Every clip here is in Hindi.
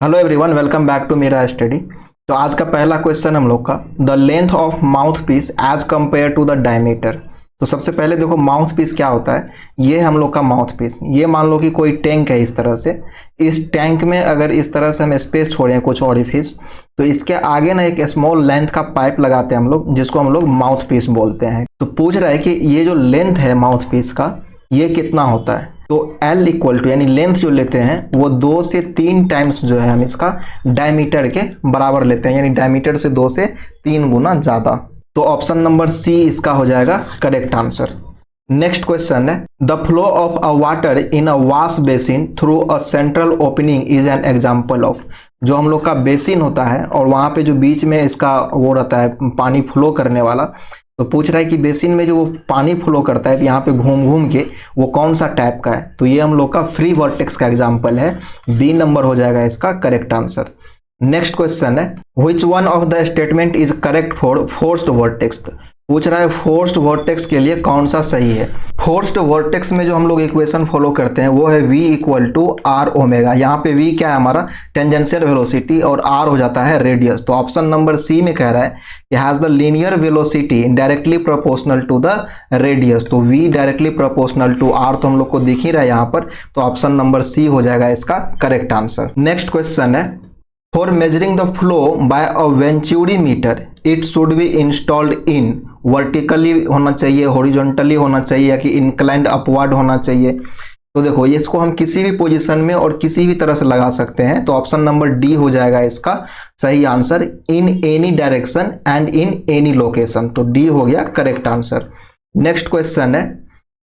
Hello everyone, welcome back to मेरा स्टडी। तो आज का पहला क्वेश्चन हम लोग का, the length of mouthpiece as compare to the diameter. तो सबसे पहले देखो माउथ पीस क्या होता है। ये हम लोग का माउथ पीस, ये मान लो कि कोई टैंक है इस तरह से। इस टैंक में अगर इस तरह से हम स्पेस छोड़ें कुछ ऑरिफिस, तो इसके आगे ना एक स्मॉल लेंथ का पाइप लगाते हैं हम लोग, जिसको हम लोग माउथ पीस बोलते हैं। तो पूछ रहा है कि ये जो लेंथ है माउथ पीस का, ये कितना होता है। तो L इक्वल टू यानी लेंथ जो लेते हैं वो 2 से 3 टाइम्स जो है हम इसका डायमीटर के बराबर लेते हैं, यानी डायमीटर से 2 से 3 गुना ज़्यादा। तो ऑप्शन नंबर सी इसका हो जाएगा करेक्ट आंसर। नेक्स्ट क्वेश्चन है, the flow of a water in a wash basin through a central opening is an example of. जो हम लोग का बेसिन होता है और वहाँ पे जो बीच में इसका वो रहता है पानी फ्लो करने वाला, तो पूछ रहा है कि बेसिन में जो वो पानी फ्लो करता है यहाँ पे घूम घूम के, वो कौन सा टाइप का है। तो ये हम लोग का फ्री वर्टेक्स का एग्जांपल है, बी नंबर हो जाएगा इसका करेक्ट आंसर। नेक्स्ट क्वेश्चन है, which one of the statement is correct for forced vertex. पूछ रहा है फोर्स्ड वर्टेक्स के लिए कौन सा सही है। फोर्स्ड वर्टेक्स में जो हम लोग इक्वेशन फॉलो करते हैं वो है v equal to r omega. यहाँ पे v क्या है हमारा टेंजेंशियल वेलोसिटी और r हो जाता है रेडियस। तो ऑप्शन नंबर सी में कह रहा है कि has the linear velocity directly proportional to the radius. तो v directly proportional to r तो हम लोग को दिख ही रहा है यहाँ पर। तो ऑप्शन नंबर सी हो जाएगा इसका करेक्ट आंसर। नेक्स्ट क्वेश्चन है, for measuring the flow bye a venturimeter it should be installed in vertically होना चाहिए, हॉरिजॉन्टली होना चाहिए, या कि इंक्लाइंड अपवर्ड होना चाहिए। तो देखो इसको हम किसी भी पोजीशन में और किसी भी तरह से लगा सकते हैं। तो ऑप्शन नंबर डी हो जाएगा इसका सही answer, in any direction and in any location. तो डी हो गया करेक्ट आंसर। नेक्स्ट क्वेश्चन है,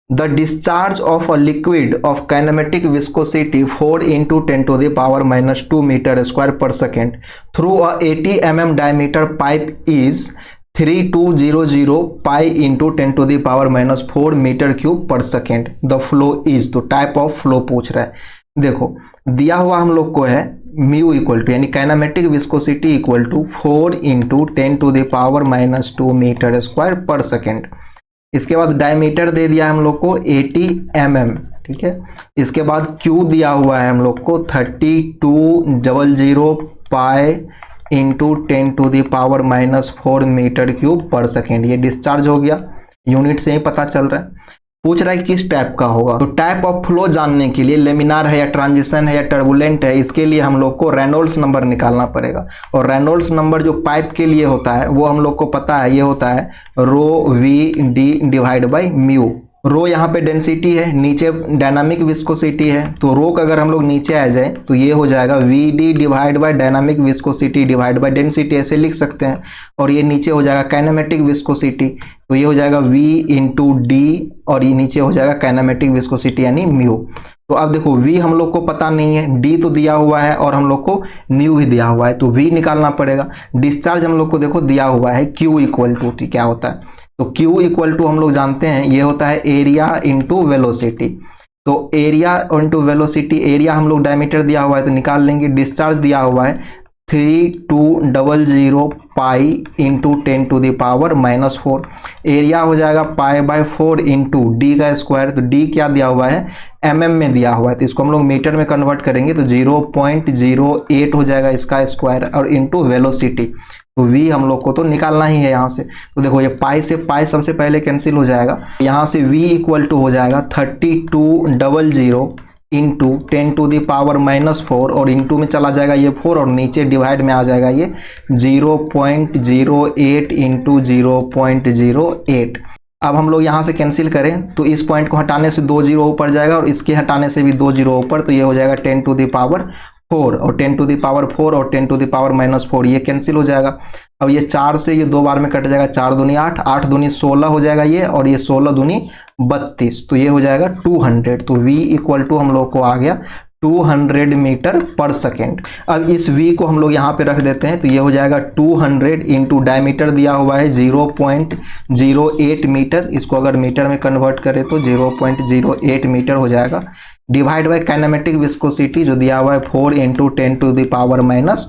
the discharge of a liquid of kinematic viscosity 4 into 10 to the power minus 2 meter square per second through a 80 mm diameter pipe is 3200 pi into 10 to the power minus 4 meter cube per second. The flow is, तो टाइप ऑफ फ्लो पूछ रहा है। देखो दिया हुआ हम लोग को है म्यू इक्वल टू यानी kinematic viscosity equal to 4 into 10 to the power minus 2 meter square per second। इसके बाद डायमीटर दे दिया हम लोग को 80 mm, ठीक है। इसके बाद Q दिया हुआ है हम लोग को 3200 pi into 10 to the power minus 4 metre cube per second. ये डिस्चार्ज हो गया, यूनिट से ही पता चल रहा है। पूछ रहा है किस टाइप का होगा। तो टाइप ऑफ फ्लो जानने के लिए लेमिनार है या ट्रांजिशन है या टर्बुलेंट है, इसके लिए हम लोग को रेनॉल्ड्स नंबर निकालना पड़ेगा। और रेनॉल्ड्स नंबर जो पाइप के लिए होता है वो हम लोग को पता है, ये होता है rho v D divide by mu. Rho यहाँ पे डेंसिटी है, नीचे डायनामिक विस्कोसिटी है। तो रो का अगर हम लोग नीचे आ जाए तो ये हो जाएगा V D divide by dynamic viscosity divide by density, ऐसे लिख सकते हैं। और ये नीचे हो जाएगा काइनेमेटिक विस्कोसिटी, तो ये हो जाएगा v इंटू डी, और ये नीचे हो जाएगा काइनेमेटिक विस्कोसिटी यानी म्यू। तो अब देखो v हम लोग को पता नहीं है, d तो दिया हुआ है और हम लोग को म्यू भी दिया हुआ है, तो v निकालना पड़ेगा। डिस्चार्ज हम लोग को देखो दिया हुआ है q इक्वल टू क्या होता है। तो Q इक्वल टू हम लोग जानते हैं ये होता है एरिया इंटू वेलोसिटी। तो एरिया इंटू वेलोसिटी, एरिया हम लोग डायमीटर दिया हुआ है तो निकाल लेंगे। डिस्चार्ज दिया हुआ है 3200 pi into 10 to the power minus 4। Area हो जाएगा पाई बाय 4 इंटू डी का स्क्वायर। तो डी क्या दिया हुआ है mm में दिया हुआ है, तो इसको हम लोग मीटर में कन्वर्ट करेंगे तो 0.08 हो जाएगा इसका स्क्वायर, और इंटू वेलोसिटी। तो v हम लोग को तो निकालना ही है यहाँ से। तो देखो ये पाई से पाई सबसे पहले कैंसिल हो जाएगा, यहाँ से v इक्वल टू हो जाएगा 3200 into 10 to the power minus 4, और इंटू में चला जाएगा ये 4, और नीचे डिवाइड में आ जाएगा ये 0.08 इंटू 0.08। अब हम लोग यहाँ से कैंसिल करें तो इस पॉइंट को हटाने से 2 जीरो ऊपर जाएगा और इसके हटाने से भी 2 जीरो ऊपर, तो ये हो जाएगा 10 to the power 4, और 10 to the power 4 और 10 to the power minus 4 ये कैंसिल हो जाएगा। अब ये 4 से ये 2 बार में कट जाएगा, 4 दूनी 8, 8 दूनी 16 हो जाएगा ये, और ये 16 दूनी 32, तो ये हो जाएगा 200। तो v इक्वल टू हम लोग को आ गया 200 मीटर पर सेकेंड। अब इस v को हम लोग यहाँ पे रख देते हैं, तो ये हो जाएगा 200 इंटू डायमीटर दिया हुआ है 0.08 मीटर। इसको अगर मीटर में कन्वर्ट करें तो 0.08 मीटर हो जाएगा, डिवाइड बाय काइनेमेटिक विस्कोसिटी जो दिया हुआ है 4 into 10 to the power minus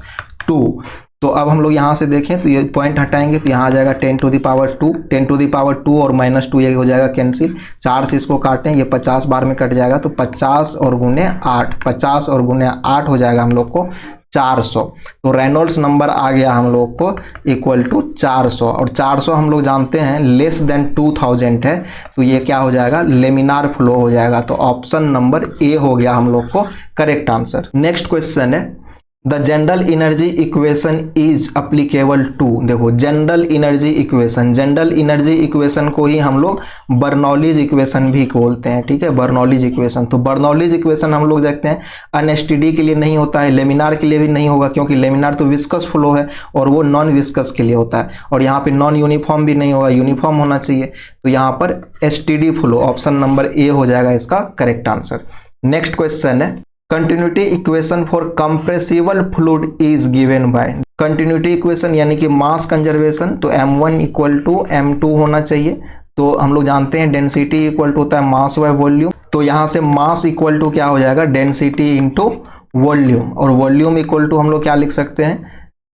2। तो अब हम लोग यहाँ से देखें तो ये पॉइंट हटाएंगे तो यहाँ आ जाएगा 10 to the power 2, 10 to the power 2 और -2 ये हो जाएगा कैंसिल। 4 से इसको काटें ये 50 बार में कट जाएगा, तो 50 और गुने 8, 50 और गुने 8 हो जाएगा हम लोग को 400। तो रेनॉल्ड्स नंबर आ गया हम लोग को इक्वल टू 400, और 400 हम लोग जानते हैं लेस देन 2000 है, तो ये क्या हो जाएगा, लेमिनार फ्लो हो जाएगा। तो ऑप्शन नंबर ए हो गया हम लोग को करेक्ट आंसर। नेक्स्ट क्वेश्चन है the general energy equation is applicable to. देखो general energy equation, general energy equation को ही हम लोग बर्नौलीज इक्वेशन भी बोलते हैं, ठीक है, बर्नौलीज इक्वेशन। तो बर्नौलीज इक्वेशन हम लोग देखते हैं अनएसटीडी के लिए नहीं होता है, लेमिनार के लिए भी नहीं होगा, क्योंकि लेमिनार तो विस्कस फ्लो है और वो नॉन विस्कस के लिए होता है, और यहाँ पे नॉन यूनिफॉर्म भी नहीं होगा, यूनिफॉर्म होना चाहिए। तो यहाँ पर STD flow, option number A हो जाएगा इसका करेक्ट आंसर। नेक्स्ट क्वेश्चन है continuity equation for compressible fluid is given by. Continuity equation यानी कि मास कंजर्वेशन, तो m1 इक्वल टू m2 होना चाहिए। तो हम लोग जानते हैं डेंसिटी इक्वल टू होता है मास बाय वॉल्यूम, तो यहाँ से मास इक्वल टू क्या हो जाएगा, डेंसिटी इंटू वॉल्यूम, और वॉल्यूम इक्वल टू हम लोग क्या लिख सकते हैं,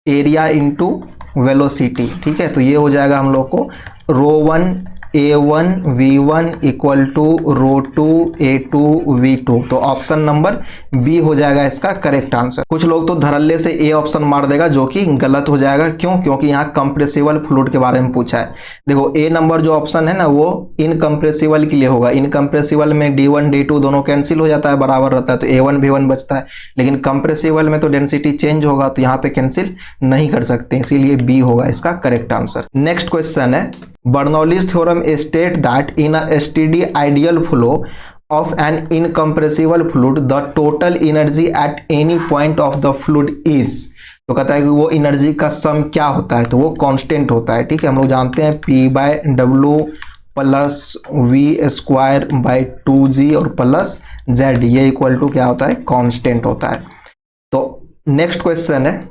एरिया इंटू वेलोसिटी, ठीक है। तो ये हो जाएगा हम लोग को ρ1 A1 V1 equal to ρ2 A2 V2। तो ऑप्शन नंबर बी हो जाएगा इसका करेक्ट आंसर। कुछ लोग तो धड़ल्ले से ए ऑप्शन मार देगा, जो कि गलत हो जाएगा। क्यों? क्योंकि यहाँ कंप्रेसिबल फ्लूइड के बारे में पूछा है। देखो ए नंबर जो ऑप्शन है ना, वो इनकम्प्रेसिबल के लिए होगा। इनकम्प्रेसिबल में D1 D2 दोनों कैंसिल हो जाता है, बराबर रहता है, तो A1 V1 बचता है। लेकिन कंप्रेसिबल में तो डेंसिटी चेंज होगा, तो यहाँ पे कैंसिल नहीं कर सकते, इसीलिए बी होगा इसका करेक्ट आंसर। नेक्स्ट क्वेश्चन है Bernoulli's theorem state that in a steady ideal flow of an incompressible fluid the total energy at any point of the fluid is। तो कहता है कि वो एनर्जी का सम क्या होता है, तो वो कांस्टेंट होता है, ठीक है। हम लोग जानते हैं P/W प्लस V²/2G और प्लस Z, ये इक्वल टू क्या होता है, कांस्टेंट होता है। तो नेक्स्ट क्वेश्चन है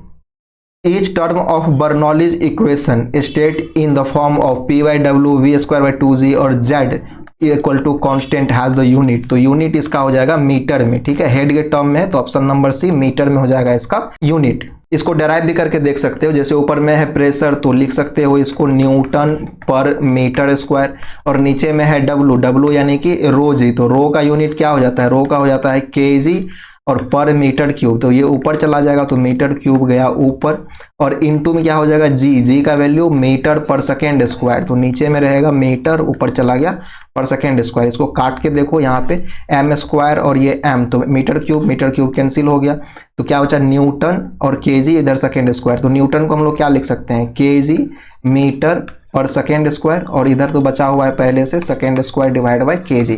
Each term of Bernoulli's equation state in the form of P/W V²/2G और Z equal to constant has the unit. तो यूनिट इसका हो जाएगा मीटर में, ठीक है। हेड के टर्म में, तो ऑप्शन नंबर सी मीटर में हो जाएगा इसका यूनिट। इसको डेराइव भी करके देख सकते हो, जैसे ऊपर में है प्रेशर, तो लिख सकते हो इसको न्यूटन पर मीटर स्क्वायर, और नीचे में है W यानी कि रो जी, तो रो का यूनिट क्या हो जाता है, रो का हो जाता है kg और पर मीटर क्यूब, तो ये ऊपर चला जाएगा, तो मीटर क्यूब गया ऊपर, और इनटू में क्या हो जाएगा जी का value metre per second square, तो नीचे में रहेगा मीटर, ऊपर चला गया पर सेकेंड स्क्वायर। इसको काट के देखो यहाँ पे m² और ये m, तो मीटर क्यूब कैंसिल हो गया, तो क्या बचा न्यूटन और kg, इधर सेकेंड स्क्वायर। तो न्यूटन को हम लोग क्या लिख सकते हैं, kg metre per second square, और इधर तो बचा हुआ है पहले से second square divide by kg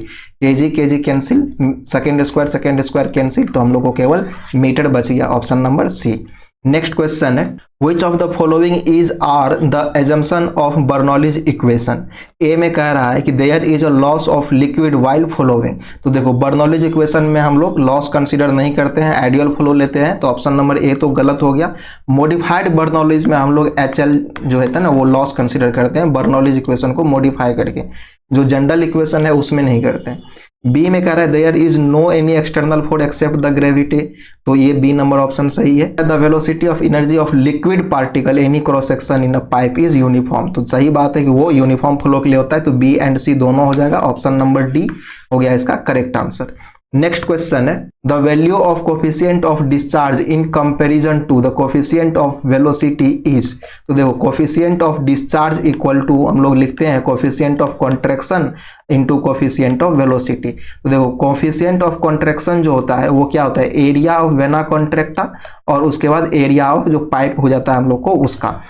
cancel, second square cancel, तो हम लोग को केवल मीटर बच गया, option number C. Next question है which of the following is are the assumption of Bernoulli's equation. A में कह रहा है कि there is a loss of liquid while flowing. तो देखो बर्नौलीज इक्वेशन में हम लोग लॉस कंसीडर नहीं करते हैं, आइडियल फ्लो लेते हैं, तो ऑप्शन नंबर ए तो गलत हो गया। मॉडिफाइड बर्नौलीज में हम लोग HL जो है ना, वो लॉस कंसीडर करते हैं बर्नौलीज इक्वेशन को मॉडिफाई करके, जो जनरल इक्वेशन है उसमें नहीं करते हैं। बी में कह रहा है there is no any external force except the gravity, तो ये बी नंबर ऑप्शन सही है। The velocity of energy of liquid particle any cross section in a pipe is uniform, तो सही बात है कि वो यूनिफॉर्म फ्लो के लिए होता है, तो बी एंड सी दोनों हो जाएगा, ऑप्शन नंबर डी हो गया इसका करेक्ट आंसर। नेक्स्ट क्वेश्चन है the value of coefficient of discharge in comparison to the coefficient of velocity is. तो देखो coefficient of discharge equal to हम लोग लिखते हैं coefficient of contraction into coefficient of velocity. तो देखो कोफिशिएंट ऑफ कॉन्ट्रैक्शन जो होता है वो क्या होता है, एरिया ऑफ वेना कॉन्ट्रैक्टा, और उसके बाद एरिया ऑफ जो पाइप हो जाता है हम लोग को उसका,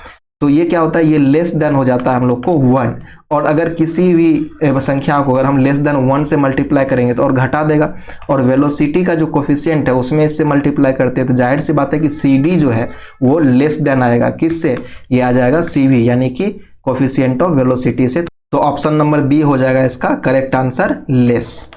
तो ये क्या होता है, ये लेस देन हो जाता है हम लोग को 1, और अगर किसी भी संख्या को अगर हम लेस देन 1 से मल्टीप्लाई करेंगे तो और घटा देगा, और वेलोसिटी का जो कोफिशिएंट है उसमें इससे मल्टीप्लाई करते हैं, तो जाहिर सी बात है कि CD जो है वो लेस देन आएगा, किससे, ये आ जाएगा CV यानी कि कोफिशिएंट ऑफ वेलोसिटी से, तो ऑप्शन नंबर बी हो जाएगा इसका correct answer less.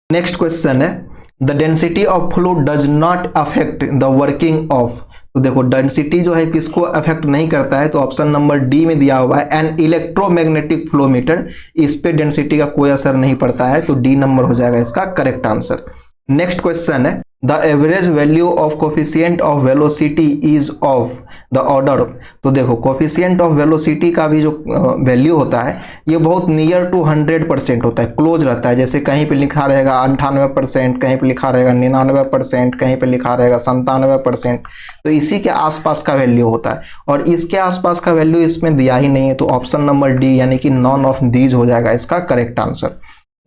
Next question है the density of fluid does not affect the working of. तो देखो डेंसिटी जो है किसको अफेक्ट नहीं करता है, तो ऑप्शन नंबर डी में दिया हुआ है एन इलेक्ट्रोमैग्नेटिक फ्लोमीटर, इस पे डेंसिटी का कोई असर नहीं पड़ता है, तो डी नंबर हो जाएगा इसका करेक्ट आंसर। नेक्स्ट क्वेश्चन है the average value of coefficient of velocity is of. The order, तो देखो कोफिशिएंट ऑफ वेलोसिटी का भी जो वैल्यू होता है ये बहुत नियर टू 100% होता है, क्लोज रहता है। जैसे कहीं पे लिखा रहेगा 98%, कहीं पे लिखा रहेगा 99%, कहीं पे लिखा रहेगा 97%, तो इसी के आसपास का वैल्यू होता है। और इसके आसपास का वैल्यू इसमें दिया ही नहीं है, तो ऑप्शन नंबर डी यानी कि नॉन ऑफ दीज हो जाएगा इसका करेक्ट आंसर।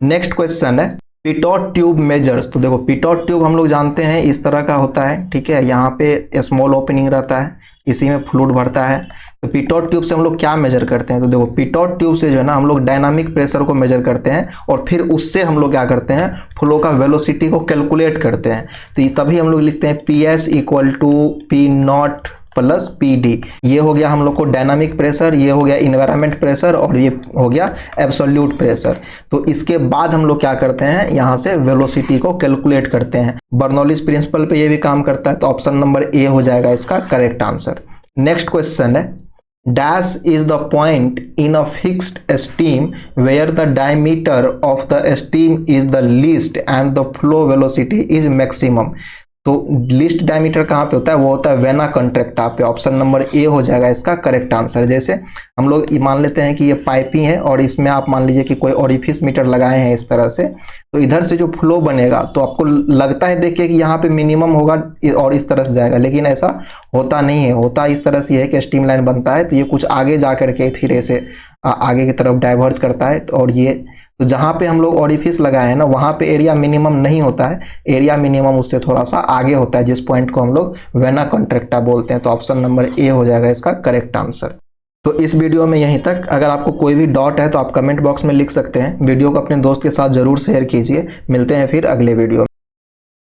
नेक्स्ट क्वेश्चन है पिटोट ट्यूब मेजर्स। तो देखो पिटोट ट्यूब हम लोग जानते हैं इस तरह का होता है, ठीक है, यहाँ पे स्मॉल ओपनिंग रहता है, इसी में फ्लूइड भरता है। तो पिटोट ट्यूब से हम लोग क्या मेजर करते हैं, तो देखो पिटोट ट्यूब से जो है ना हम लोग डायनामिक प्रेशर को मेजर करते हैं और फिर उससे हम लोग क्या करते हैं, फ्लो का वेलोसिटी को कैलकुलेट करते हैं। तो तभी हम लोग लिखते हैं PS equal to P0 plus PD। ये हो गया हम लोग को डायनामिक प्रेशर, ये हो गया इन्वायरमेंट प्रेशर और ये हो गया एब्सोल्यूट प्रेशर। तो इसके बाद हम लोग क्या करते हैं, यहाँ से वेलोसिटी को कैलकुलेट करते हैं। बर्नौलीज प्रिंसिपल पे ये भी काम करता है, तो ऑप्शन नंबर ए हो जाएगा इसका करेक्ट आंसर। नेक्स्ट क्वेश्चन है dash is the point in a fixed steam where the diameter of the steam is the least and the flow velocity is maximum. तो लीस्ट डायमीटर कहाँ पे होता है, वो होता है वेना कंट्रैक्टा पे। ऑप्शन नंबर ए हो जाएगा इसका करेक्ट आंसर। जैसे हम लोग मान लेते हैं कि ये पाइप ही है और इसमें आप मान लीजिए कि कोई ओरिफिस मीटर लगाए हैं इस तरह से, तो इधर से जो फ्लो बनेगा तो आपको लगता है देखिए कि यहाँ पे मिनिमम होगा और इस तरह से जाएगा, लेकिन ऐसा होता नहीं है। होता इस तरह से है कि स्टीम लाइन बनता है तो ये कुछ आगे जा करके फिर ऐसे आगे की तरफ डाइवर्ज करता है, और ये तो जहाँ पे हम लोग ओरिफिस लगाए हैं ना वहाँ पे एरिया मिनिमम नहीं होता है, एरिया मिनिमम उससे थोड़ा सा आगे होता है, जिस पॉइंट को हम लोग वेना कंट्रैक्टा बोलते हैं। तो ऑप्शन नंबर ए हो जाएगा इसका करेक्ट आंसर। तो इस वीडियो में यहीं तक। अगर आपको कोई भी डाउट है तो आप कमेंट बॉक्स में लिख सकते हैं। वीडियो को अपने दोस्त के साथ जरूर शेयर कीजिए। मिलते हैं फिर अगले वीडियो में।